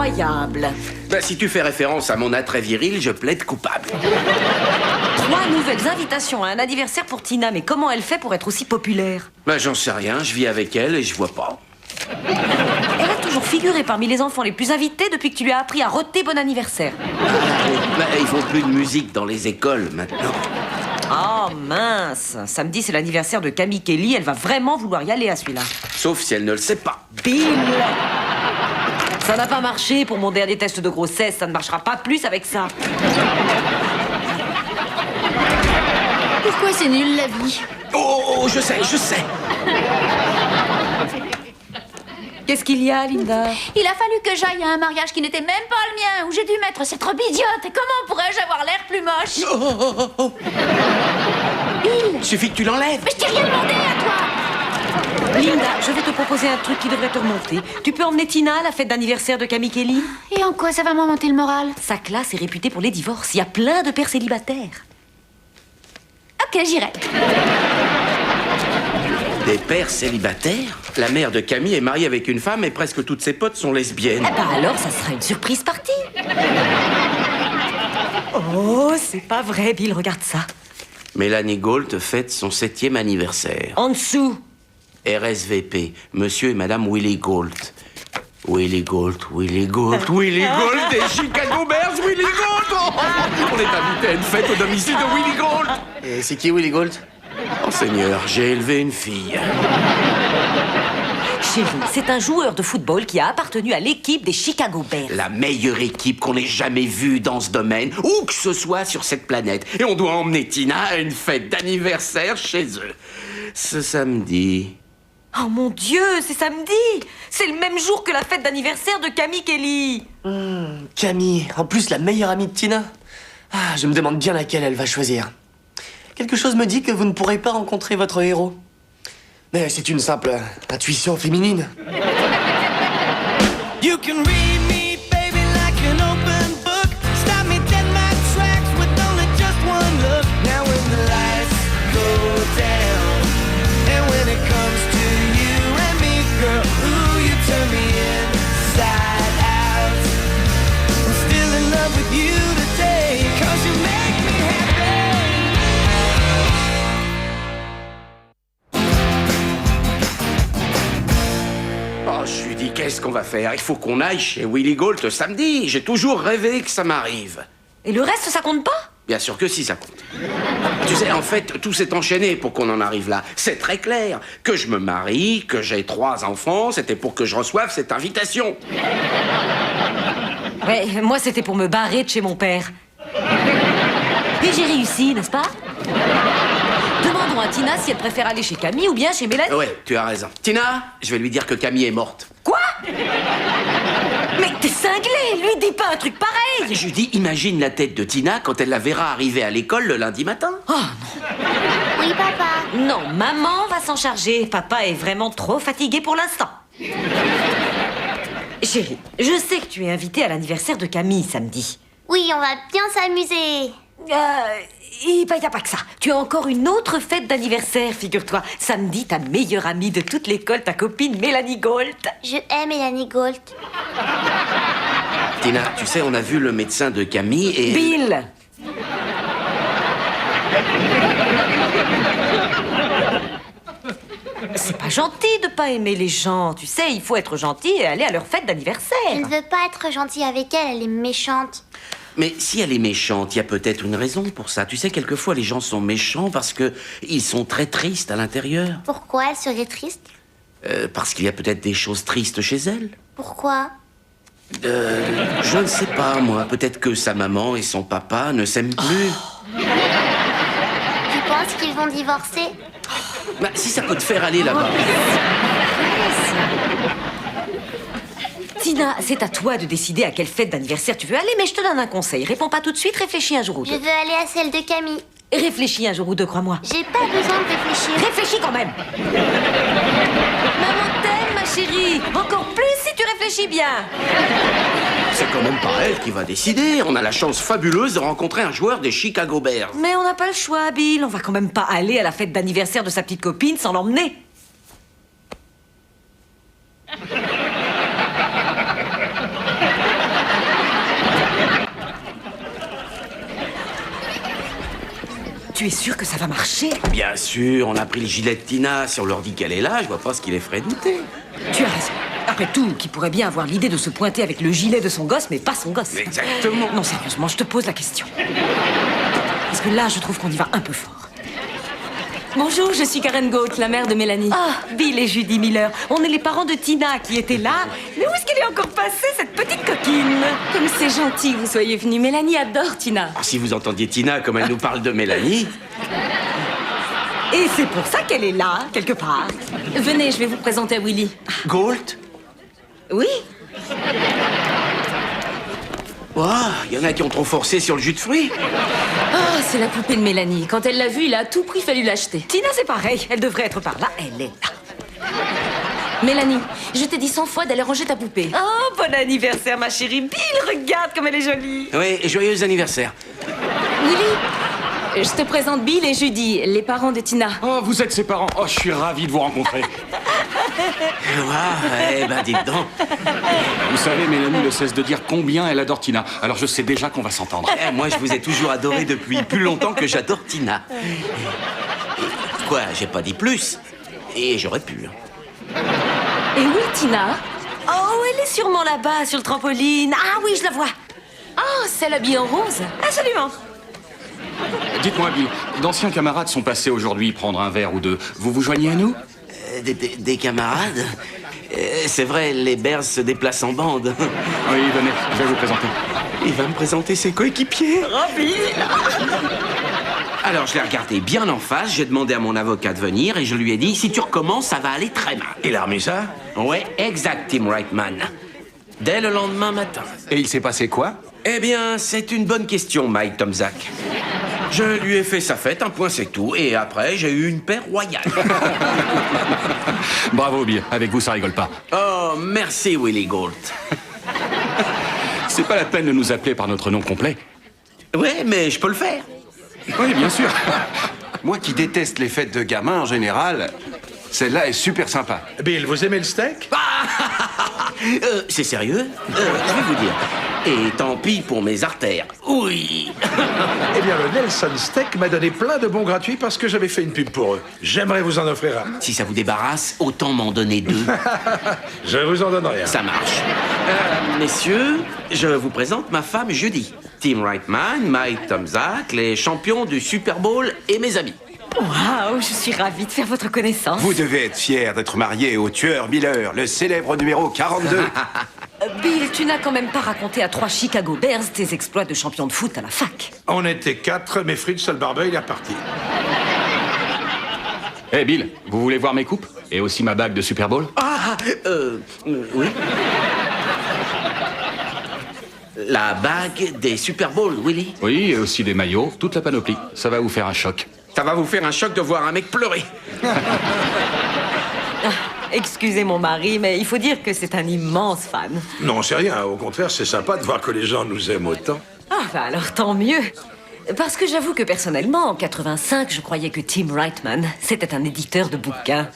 Incroyable. Bah, si tu fais référence à mon attrait viril, je plaide coupable. 3 nouvelles invitations à un anniversaire pour Tina, mais comment elle fait pour être aussi populaire? Bah, j'en sais rien, je vis avec elle et je vois pas. Elle a toujours figuré parmi les enfants les plus invités depuis que tu lui as appris à roter bon anniversaire. Bah, ils font plus de musique dans les écoles maintenant. Oh mince. Samedi, c'est l'anniversaire de Camille Kelly. Elle va vraiment vouloir y aller à celui-là. Sauf si elle ne le sait pas. Bill! Ça n'a pas marché pour mon dernier test de grossesse. Ça ne marchera pas plus avec ça. Pourquoi c'est nul, la vie? Oh, je sais. Qu'est-ce qu'il y a, Linda? Il a fallu que j'aille à un mariage qui n'était même pas le mien, où j'ai dû mettre cette robe idiote. Et comment pourrais-je avoir l'air plus moche? Oh. Bill! Suffit que tu l'enlèves. Mais je t'ai rien demandé à toi! Linda, je vais te proposer un truc qui devrait te remonter. Tu peux emmener Tina à la fête d'anniversaire de Camille Kelly? Et en quoi ça va m'augmenter le moral? Sa classe est réputée pour les divorces. Il y a plein de pères célibataires. Ok, j'irai. Des pères célibataires? La mère de Camille est mariée avec une femme et presque toutes ses potes sont lesbiennes. Eh ben alors, ça sera une surprise partie. Oh, c'est pas vrai, Bill, regarde ça. Mélanie Gault fête son 7e anniversaire. En dessous. RSVP, monsieur et madame Willie Gault. Willie Gault des Chicago Bears, Willie Gault. Oh, on est invité à une fête au domicile de Willie Gault. Et c'est qui Willie Gault? Oh Seigneur, j'ai élevé une fille. Chérie, c'est un joueur de football qui a appartenu à l'équipe des Chicago Bears. La meilleure équipe qu'on ait jamais vue dans ce domaine, où que ce soit sur cette planète. Et on doit emmener Tina à une fête d'anniversaire chez eux. Ce samedi. Oh mon Dieu, c'est samedi. C'est le même jour que la fête d'anniversaire de Camille Kelly. Camille, en plus la meilleure amie de Tina. Ah, je me demande bien laquelle elle va choisir. Quelque chose me dit que vous ne pourrez pas rencontrer votre héros. Mais c'est une simple intuition féminine. You can read me, baby, like an open book. Stop me dead in my tracks with only just one look. Now when the lights go down, and when it comes to you and me, girl, ooh, you turn me inside out. I'm still in love with you today, 'cause you make me happy. Oh, je lui dis, qu'est-ce qu'on va faire? Il faut qu'on aille chez Willie Gault samedi. J'ai toujours rêvé que ça m'arrive. Et le reste, ça compte pas? Bien sûr que si, ça compte. Tu sais, en fait, tout s'est enchaîné pour qu'on en arrive là. C'est très clair. Que je me marie, que j'ai 3 enfants, c'était pour que je reçoive cette invitation. Ouais, moi, c'était pour me barrer de chez mon père. Et j'ai réussi, n'est-ce pas? Demandons à Tina si elle préfère aller chez Camille ou bien chez Mélanie. Ouais, tu as raison. Tina, je vais lui dire que Camille est morte. Quoi? Mais t'es cinglé! Lui, dis pas un truc pareil! Je lui dis, imagine la tête de Tina quand elle la verra arriver à l'école le lundi matin. Oh Oui, papa. non! Non, maman va s'en charger. Papa est vraiment trop fatigué pour l'instant. Chérie, je sais que tu es invitée à l'anniversaire de Camille samedi. Oui, on va bien s'amuser. Et bah, y a pas que ça. Tu as encore une autre fête d'anniversaire, figure-toi. Samedi, ta meilleure amie de toute l'école, ta copine Mélanie Gault. Je aime Mélanie Gault. Tina, tu sais, on a vu le médecin de Camille et... Bill! C'est pas gentil de pas aimer les gens. Tu sais, il faut être gentil et aller à leur fête Je d'anniversaire. ne veux pas être gentille avec elle, elle est méchante. Mais si elle est méchante, il y a peut-être une raison pour ça. Tu sais, quelquefois, les gens sont méchants parce que ils sont très tristes à l'intérieur. Pourquoi elle serait triste? Parce qu'il y a peut-être des choses tristes chez elle. Pourquoi? Je ne sais pas, moi. Peut-être que sa maman et son papa ne s'aiment plus. Tu penses qu'ils vont divorcer? Bah, si ça peut te faire aller là-bas. Tina, c'est à toi de décider à quelle fête d'anniversaire tu veux aller, mais je te donne un conseil. Réponds pas tout de suite, réfléchis un jour ou Je deux. veux aller à celle de Camille. Réfléchis un jour ou deux, crois-moi. J'ai pas besoin de réfléchir. Réfléchis quand même. Maman t'aime, ma chérie. Encore plus si tu réfléchis bien. C'est quand même pas elle qui va décider. On a la chance fabuleuse de rencontrer un joueur des Chicago Bears. Mais on n'a pas le choix, Bill. On va quand même pas aller à la fête d'anniversaire de sa petite copine sans l'emmener. tu es sûr que ça va marcher? Bien sûr, on a pris le gilet de Tina. Si on leur dit qu'elle est là, je vois pas ce qui les ferait douter. Tu as raison. Après tout, qui pourrait bien avoir l'idée de se pointer avec le gilet de son gosse, mais pas son gosse. Exactement. Non, sérieusement, je te pose la question. Parce que là, je trouve qu'on y va un peu fort. Bonjour, je suis Karen Gault, la mère de Mélanie. Ah, Bill et Judy Miller. On est les parents de Tina qui étaient là. Mais où est-ce qu'elle est encore passée, cette petite coquine? Comme c'est gentil que vous soyez venus. Mélanie adore Tina. Alors, si vous entendiez Tina comme elle nous parle de Mélanie... Et c'est pour ça qu'elle est là, quelque part. Venez, je vais vous présenter à Willy. Gold? Oui? Il y en a qui ont trop forcé sur le jus de fruits. Oh, c'est la poupée de Mélanie. Quand elle l'a vue, il a à tout prix fallu l'acheter. Tina, c'est pareil. Elle devrait être par là. Elle est là. Mélanie, je t'ai dit 100 fois d'aller ranger ta poupée. Oh, bon anniversaire, ma chérie. Bill, regarde comme elle est jolie. Oui, et joyeux anniversaire. Willy, je te présente Bill et Judy, les parents de Tina. Oh, vous êtes ses parents. Oh, je suis ravi de vous rencontrer. Eh ben, dites donc. Vous savez, Mélanie ne cesse de dire combien elle adore Tina. Alors je sais déjà qu'on va s'entendre. Moi, je vous ai toujours adoré depuis plus longtemps que j'adore Tina. Quoi, j'ai pas dit plus. Et j'aurais pu. Et où est Tina? Oh, elle est sûrement là-bas, sur le trampoline. Ah oui, je la vois. Oh, celle habillée en rose. Absolument. Dites-moi, Bill, d'anciens camarades sont passés aujourd'hui prendre un verre ou deux. Vous vous joignez à nous? Des camarades? C'est vrai, les Bears se déplacent en bande. Oui, venez, je vais vous présenter. Il va me présenter ses coéquipiers. Ravi. Alors, je l'ai regardé bien en face, j'ai demandé à mon avocat de venir et je lui ai dit, si tu recommences, ça va aller très mal. Il a remis ça? Ouais, exact, Tim Reitman. Dès le lendemain matin. Et il s'est passé quoi? Eh bien, c'est une bonne question, Mike Tomzak. Je lui ai fait sa fête, un point c'est tout, et après, j'ai eu une paire royale. Bravo, Bill. Avec vous, ça rigole pas. Oh, merci, Willie Gault. C'est pas la peine de nous appeler par notre nom complet. Ouais, mais je peux le faire. Oui, bien sûr. Moi qui déteste les fêtes de gamins en général, celle-là est super sympa. Bill, vous aimez le steak? C'est sérieux? Je vais vous dire. Et tant pis pour mes artères. Oui. Eh bien, le Nelson Steak m'a donné plein de bons gratuits parce que j'avais fait une pub pour eux. J'aimerais vous en offrir un. Si ça vous débarrasse, autant m'en donner 2. Je vous en donne rien. Ça marche. Messieurs, je vous présente ma femme Judy. Tim Reitman, Mike Tomzak, les champions du Super Bowl et mes amis. Waouh, je suis ravie de faire votre connaissance. Vous devez être fier d'être marié au tueur Miller, le célèbre numéro 42. Bill, tu n'as quand même pas raconté à 3 Chicago Bears tes exploits de champion de foot à la fac. On était 4, mais Fritz le barbeur, il est reparti. Eh, Bill, vous voulez voir mes coupes? Et aussi ma bague de Super Bowl? Oui. La bague des Super Bowl, Willy. Oui, et aussi des maillots, toute la panoplie. Ça va vous faire un choc. Ça va vous faire un choc de voir un mec pleurer. Excusez mon mari, mais il faut dire que c'est un immense fan. Non, c'est rien. Au contraire, c'est sympa de voir que les gens nous aiment autant. Ah, bah alors tant mieux. Parce que j'avoue que personnellement, en 85, je croyais que Tim Reitman, c'était un éditeur de bouquins.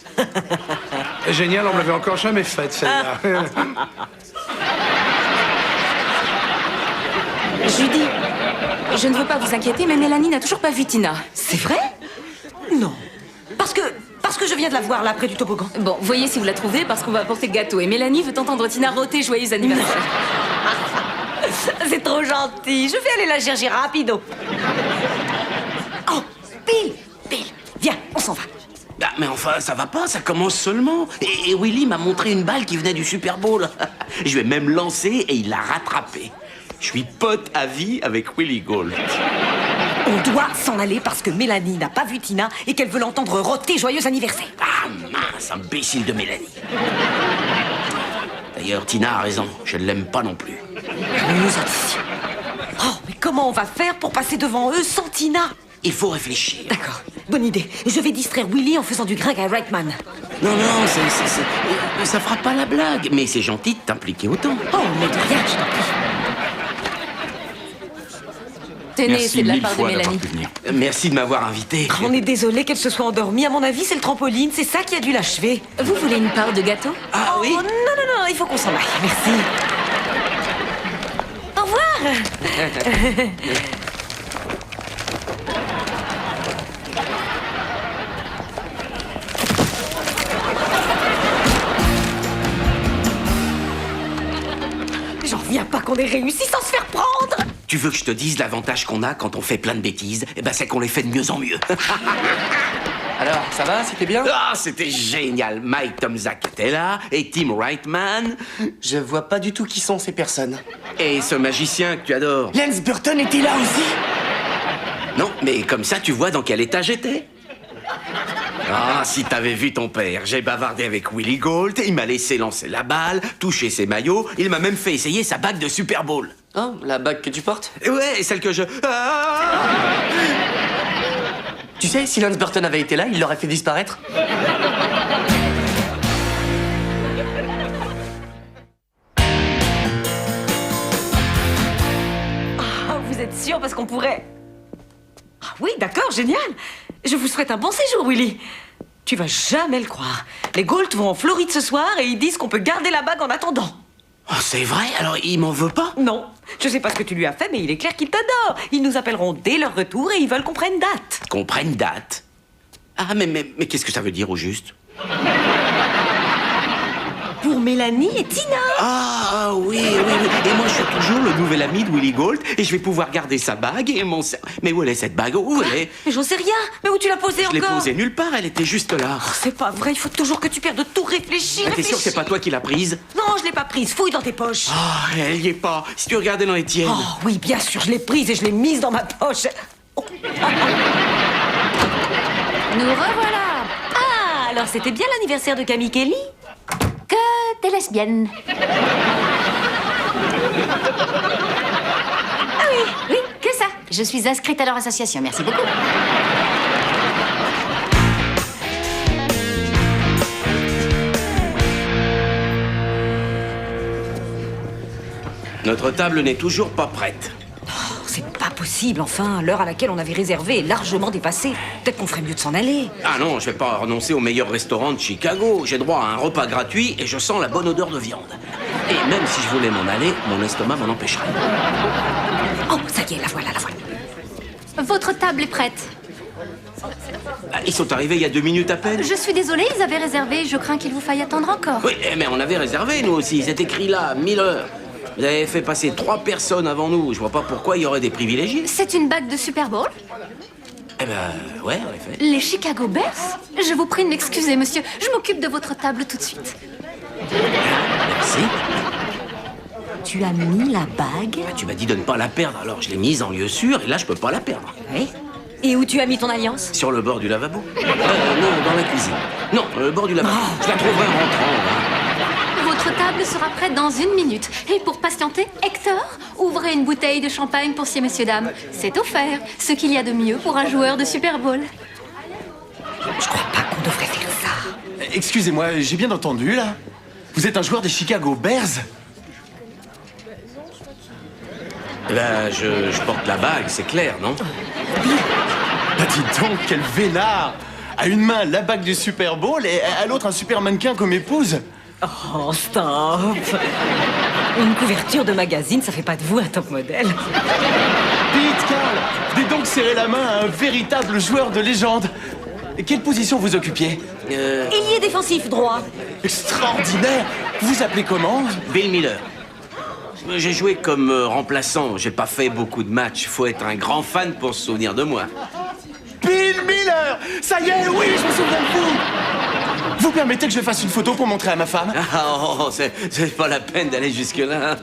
Génial, on me l'avait encore jamais faite, celle-là. Judy, je ne veux pas vous inquiéter, mais Mélanie n'a toujours pas vu Tina. C'est vrai? Non. Parce que je viens de la voir là, près du toboggan. Bon, voyez si vous la trouvez, parce qu'on va apporter le gâteau. Et Mélanie veut entendre Tina rôter joyeux anniversaire. C'est trop gentil. Je vais aller la chercher rapido. Oh, Bill, viens, on s'en va. Ah, mais enfin, ça va pas, ça commence seulement. Et Willy m'a montré une balle qui venait du Super Bowl. Je vais même lancer et il l'a rattrapée. Je suis pote à vie avec Willie Gault. On doit s'en aller parce que Mélanie n'a pas vu Tina et qu'elle veut l'entendre rôter joyeux anniversaire. Ah mince, imbécile de Mélanie. D'ailleurs, Tina a raison, je ne l'aime pas non plus. Nous autres ici. Oh, mais comment on va faire pour passer devant eux sans Tina? Il faut réfléchir. D'accord, bonne idée. Je vais distraire Willy en faisant du gringue à Reitman. Non, ça fera pas la blague. Mais c'est gentil de t'impliquer autant. Oh, mais de rien, je t'en prie. Tenez, Merci c'est de la 1000 part de fois d'avoir Mélanie. pu venir. Merci de m'avoir invité. On est désolé qu'elle se soit endormie. À mon avis, c'est le trampoline. C'est ça qui a dû l'achever. Vous voulez une part de gâteau? Ah oui? Oh, non, il faut qu'on s'en aille. Merci. Au revoir. qu'on ait réussi sans se faire prendre. Tu veux que je te dise l'avantage qu'on a quand on fait plein de bêtises? Eh ben, c'est qu'on les fait de mieux en mieux. Alors, ça va? C'était bien? Ah, c'était génial. Mike Tomzak était là, et Tim Wrightman, Je vois pas du tout qui sont ces personnes. et ce magicien que tu adores. Lance Burton était là aussi? Non, mais comme ça, tu vois dans quel état j'étais. Ah, si t'avais vu ton père, j'ai bavardé avec Willie Gault, il m'a laissé lancer la balle, toucher ses maillots, il m'a même fait essayer sa bague de Super Bowl. Oh, la bague que tu portes? Ouais, celle que je... Ah Tu sais, si Lance Burton avait été là, il l'aurait fait disparaître. Ah, vous êtes sûr parce qu'on pourrait... Ah oui, d'accord, génial. Je vous souhaite un bon séjour, Willy. Tu vas jamais le croire. Les Gault vont en Floride ce soir et ils disent qu'on peut garder la bague en attendant. Oh, c'est vrai? Alors, il m'en veut pas? Non, je sais pas ce que tu lui as fait, mais il est clair qu'il t'adore. Ils nous appelleront dès leur retour et ils veulent qu'on prenne date. Qu'on prenne date. Ah, mais qu'est-ce que ça veut dire au juste? Pour Mélanie et Tina. Ah, oui. Et moi, je suis toujours le nouvel ami de Willie Gault et je vais pouvoir garder sa bague et mon... Mais où elle est, cette bague? Où elle est? Mais j'en sais rien. Mais où tu l'as posée Je encore? l'ai posée nulle part, elle était juste là. Oh, c'est pas vrai, il faut toujours que tu perdes tout. Réfléchis, T'es sûr que c'est pas toi qui l'as prise? Non, je l'ai pas prise. Fouille dans tes poches. Ah, elle y est pas. Si tu regardais dans les tiennes. Oh oui, bien sûr, je l'ai prise et je l'ai mise dans ma poche. Oh. Nous revoilà. Ah, alors c'était bien l'anniversaire de Camille Kelly? Que t'es lesbienne. Ah oui, que ça. Je suis inscrite à leur association, merci beaucoup. Notre table n'est toujours pas prête. C'est pas possible, enfin. L'heure à laquelle on avait réservé est largement dépassée. Peut-être qu'on ferait mieux de s'en aller. Ah non, je vais pas renoncer au meilleur restaurant de Chicago. J'ai droit à un repas gratuit et je sens la bonne odeur de viande. Et même si je voulais m'en aller, mon estomac m'en empêcherait. Oh, ça y est, la voilà, la voilà. Votre table est prête. Ah, ils sont arrivés il y a 2 minutes à peine. Je suis désolée, ils avaient réservé. Je crains qu'il vous faille attendre encore. Oui, mais on avait réservé, nous aussi. C'est écrit là, 1000 heures. Vous avez fait passer 3 personnes avant nous. Je vois pas pourquoi il y aurait des privilégiés. C'est une bague de Super Bowl? Eh ben, ouais, en effet. Les Chicago Bears? Je vous prie de m'excuser, monsieur. Je m'occupe de votre table tout de suite. Merci. Tu as mis la bague? Ah, tu m'as dit de ne pas la perdre, alors je l'ai mise en lieu sûr, et là, je peux pas la perdre. Oui. Et où tu as mis ton alliance? Sur le bord du lavabo. Non, dans la cuisine. Non, le bord du lavabo. Je la trouverai en rentrant. Hein. Votre table sera prête dans 1 minute. Et pour patienter, Hector, ouvrez une bouteille de champagne pour ces messieurs dames. C'est offert. Ce qu'il y a de mieux pour un joueur de Super Bowl. Je crois pas qu'on devrait faire ça. Excusez-moi, j'ai bien entendu, là? Vous êtes un joueur des Chicago Bears? Eh ben, je porte la bague, c'est clair, non? Bah dites donc, quel vénard! À une main, la bague du Super Bowl et à l'autre, un super mannequin comme épouse. Oh, stop. Une couverture de magazine, ça fait pas de vous un top modèle. Pete, Carl, dites donc serrer la main à un véritable joueur de légende. Quelle position vous occupiez? Ailier défensif droit. Extraordinaire! Vous vous appelez comment? Bill Miller. J'ai joué comme remplaçant, j'ai pas fait beaucoup de matchs. Faut être un grand fan pour se souvenir de moi. Bill Miller! Ça y est, oui, je me souviens de vous! Vous permettez que je fasse une photo pour montrer à ma femme? Ah, oh, c'est pas la peine d'aller jusque-là.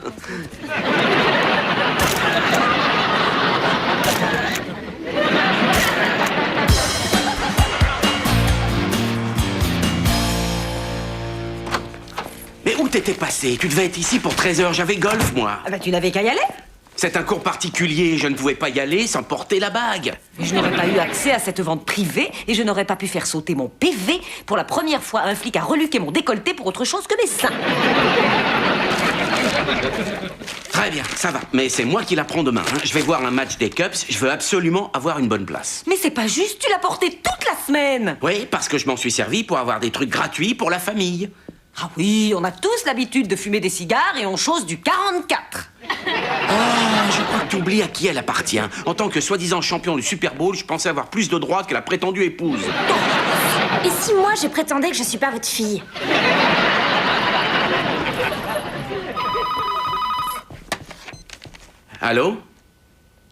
Mais où t'étais passé? Tu devais être ici pour 13h, j'avais golf, moi. Ah bah tu n'avais qu'à y aller. C'est un cours particulier, je ne pouvais pas y aller sans porter la bague. Je n'aurais pas eu accès à cette vente privée et je n'aurais pas pu faire sauter mon PV. Pour la première fois, un flic a reluqué mon décolleté pour autre chose que mes seins. Très bien, ça va. Mais c'est moi qui la prends demain. Hein. Je vais voir un match des Cubs. Je veux absolument avoir une bonne place. Mais c'est pas juste, tu l'as porté toute la semaine. Oui, parce que je m'en suis servi pour avoir des trucs gratuits pour la famille. Ah oui, on a tous l'habitude de fumer des cigares et on chose du 44. Ah, je crois que tu oublies à qui elle appartient. En tant que soi-disant champion du Super Bowl, je pensais avoir plus de droits que la prétendue épouse. Et si moi je prétendais que je suis pas votre fille? Allô?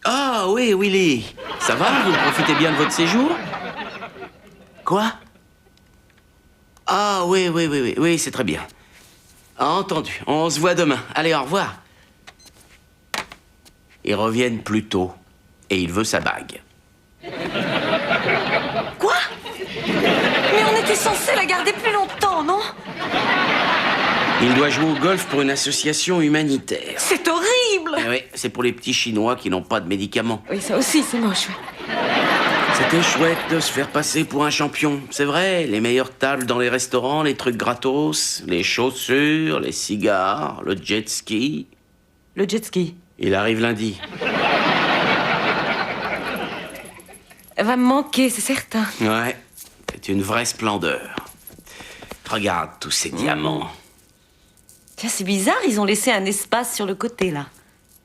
Ah oui, Willy. Ça va? Vous profitez bien de votre séjour? Quoi? Ah oui, c'est très bien. Entendu. On se voit demain. Allez, au revoir. Ils reviennent plus tôt. Et il veut sa bague. Quoi? Mais on était censé la garder plus longtemps, non? Il doit jouer au golf pour une association humanitaire. C'est horrible! Eh oui, c'est pour les petits Chinois qui n'ont pas de médicaments. Oui, ça aussi, c'est moche. C'était chouette de se faire passer pour un champion. C'est vrai, les meilleures tables dans les restaurants, les trucs gratos, les chaussures, les cigares, le jet ski. Le jet ski. Il arrive lundi. Elle va me manquer, c'est certain. Ouais, c'est une vraie splendeur. Regarde tous ces diamants. Tiens, c'est bizarre, ils ont laissé un espace sur le côté, là.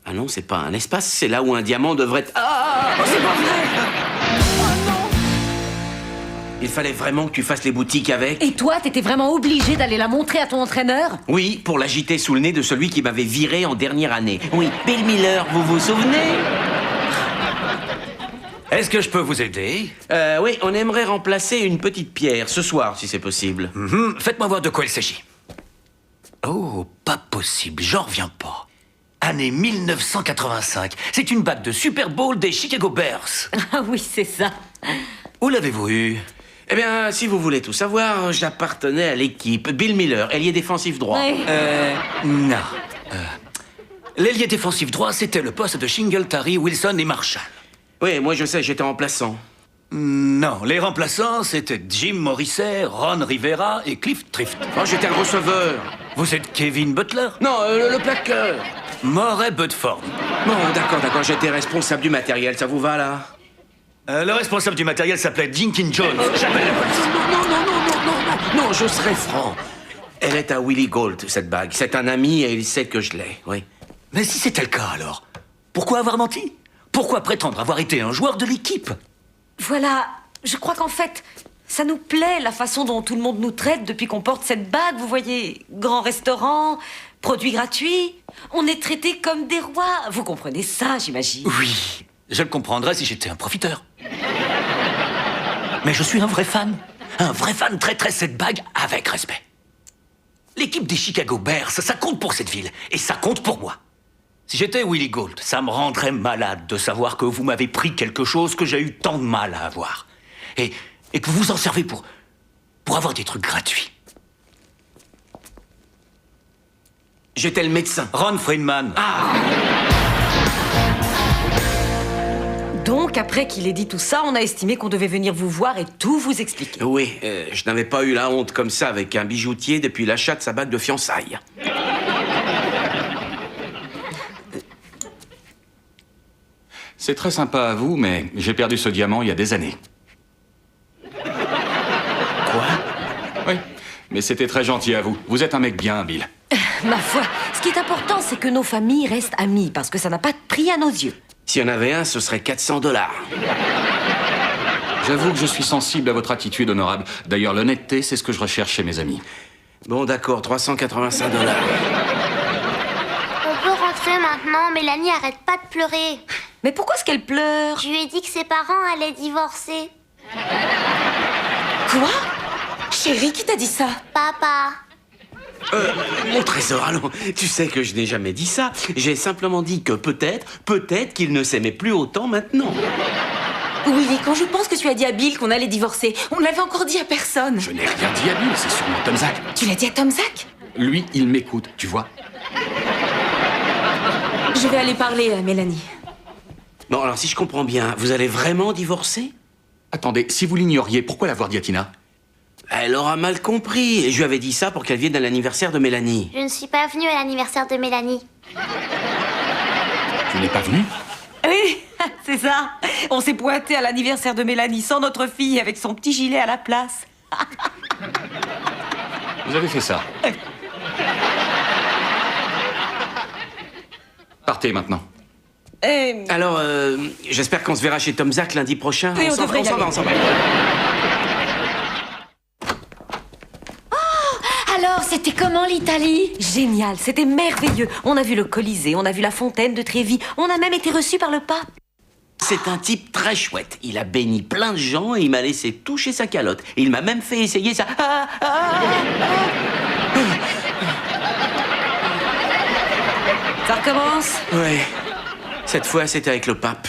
Ah non, c'est pas un espace, c'est là où un diamant devrait être... Ah, Oh, c'est pas vrai! Oh non! il fallait vraiment que tu fasses les boutiques avec? Et toi, t'étais vraiment obligé d'aller la montrer à ton entraîneur? Oui, pour l'agiter sous le nez de celui qui m'avait viré en dernière année. Oui, Bill Miller, vous vous souvenez? Est-ce que je peux vous aider? Oui, on aimerait remplacer une petite pierre ce soir, si c'est possible. Faites-moi voir de quoi il s'agit. Oh, pas possible, j'en reviens pas. Année 1985. C'est une bague de Super Bowl des Chicago Bears. Ah oui, c'est ça. Où l'avez-vous eue? Eh bien, si vous voulez tout savoir, j'appartenais à l'équipe Bill Miller, ailier défensif droit. Ouais. Non. L'ailier défensif droit, c'était le poste de Singletary, Wilson et Marshall. Oui, moi je sais, j'étais remplaçant. Non, les remplaçants, c'était Jim Morrissey, Ron Rivera et Cliff Trift. Oh, j'étais le receveur. Vous êtes Kevin Butler? Non, le plaqueur. Moray Budford. Bon, d'accord, j'étais responsable du matériel, ça vous va, là? Le responsable du matériel s'appelait Dinkin Jones. J'appelle la police. Non, je serai franc. Elle est à Willie Gold, cette bague. C'est un ami et il sait que je l'ai, oui. Mais si c'était le cas, alors, pourquoi avoir menti? Pourquoi prétendre avoir été un joueur de l'équipe? Voilà, je crois qu'en fait, ça nous plaît, la façon dont tout le monde nous traite depuis qu'on porte cette bague, vous voyez. Grand restaurant, produits gratuits. On est traités comme des rois. Vous comprenez ça, j'imagine. Oui, je le comprendrais si j'étais un profiteur. Mais je suis un vrai fan. Un vrai fan traiterait cette bague avec respect. L'équipe des Chicago Bears, ça compte pour cette ville. Et ça compte pour moi. Si j'étais Willie Gold, ça me rendrait malade de savoir que vous m'avez pris quelque chose que j'ai eu tant de mal à avoir. Et que vous vous en servez pour avoir des trucs gratuits. J'étais le médecin. Ron Friedman. Ah! Donc, après qu'il ait dit tout ça, on a estimé qu'on devait venir vous voir et tout vous expliquer. Oui, je n'avais pas eu la honte comme ça avec un bijoutier depuis l'achat de sa bague de fiançailles. C'est très sympa à vous, mais j'ai perdu ce diamant il y a des années. Quoi? Oui, mais c'était très gentil à vous. Vous êtes un mec bien, Bill. Ma foi, ce qui est important, c'est que nos familles restent amies, parce que ça n'a pas de prix à nos yeux. S'il y en avait un, ce serait 400 $. J'avoue que je suis sensible à votre attitude honorable. D'ailleurs, l'honnêteté, c'est ce que je recherche chez mes amis. Bon, d'accord, 385 $. On peut rentrer maintenant, Mélanie arrête pas de pleurer. Mais pourquoi est-ce qu'elle pleure? Je lui ai dit que ses parents allaient divorcer. Quoi? Chérie, qui t'a dit ça? Papa. Mon trésor, allons, tu sais que je n'ai jamais dit ça. J'ai simplement dit que peut-être qu'ils ne s'aimaient plus autant maintenant. Oui, quand je pense que tu as dit à Bill qu'on allait divorcer, on ne l'avait encore dit à personne. Je n'ai rien dit à Bill, c'est sûrement Tom Zach. Tu l'as dit à Tom Zach? Lui, il m'écoute, tu vois. Je vais aller parler à Mélanie. Bon, alors si je comprends bien, vous allez vraiment divorcer? Attendez, si vous l'ignoriez, pourquoi l'avoir dit à Tina? Elle aura mal compris. Et je lui avais dit ça pour qu'elle vienne à l'anniversaire de Mélanie. Je ne suis pas venue à l'anniversaire de Mélanie. Tu n'es pas venu? Oui, c'est ça. On s'est pointé à l'anniversaire de Mélanie sans notre fille avec son petit gilet à la place. Vous avez fait ça. Partez maintenant. Alors, j'espère qu'on se verra chez Tom Zach lundi prochain. Oui, on devrait y aller. On s'en va. Alors, Alors, c'était comment l'Italie? Génial, c'était merveilleux. On a vu le Colisée, on a vu la fontaine de Trévi, on a même été reçus par le pape. C'est un type très chouette. Il a béni plein de gens et il m'a laissé toucher sa calotte. Et il m'a même fait essayer ça. Ça recommence? Ouais. Cette fois, c'était avec le pape.